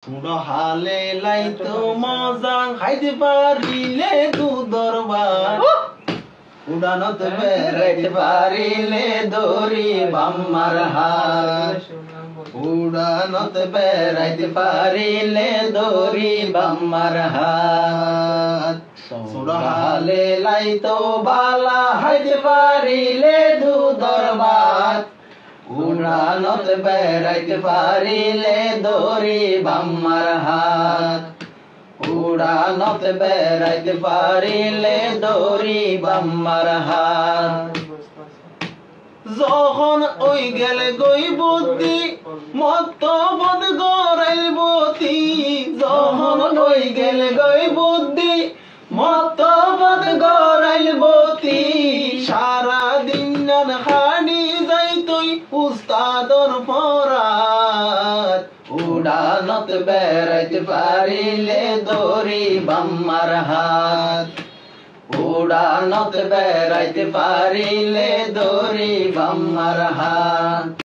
হালে লাইতো মজা খাইতে পারিলে দুধরবার উড়ানত বেড়াইতে পারিলে দড়ি বাম্মার হাত উড়ানত বেড়াইতে পারিলে দড়ি বাম্মার হাত হালে লাইতো বালা হাইতে পারিলে দুধরবার উড়ানত বেড়াইতে পারিলে দড়ি বাম্মার হাত উড়ানত বেড়াইতে পারিলে দড়ি বাম্মার হাত যখন ওই গেলে গই বুদ্ধি মত বদ গরাইল বতি যখন ওই গেলে গই বুদ্ধি মত বদ গরাইল বতি সারা দিন হানি যাই তুই উস্তাদর পরাত উড়ানত বেড়াইতে পারিলে দড়ি বাম্মার হাত উড়ানত বেড়াইতে পারিলে দড়ি বাম্মার হাত।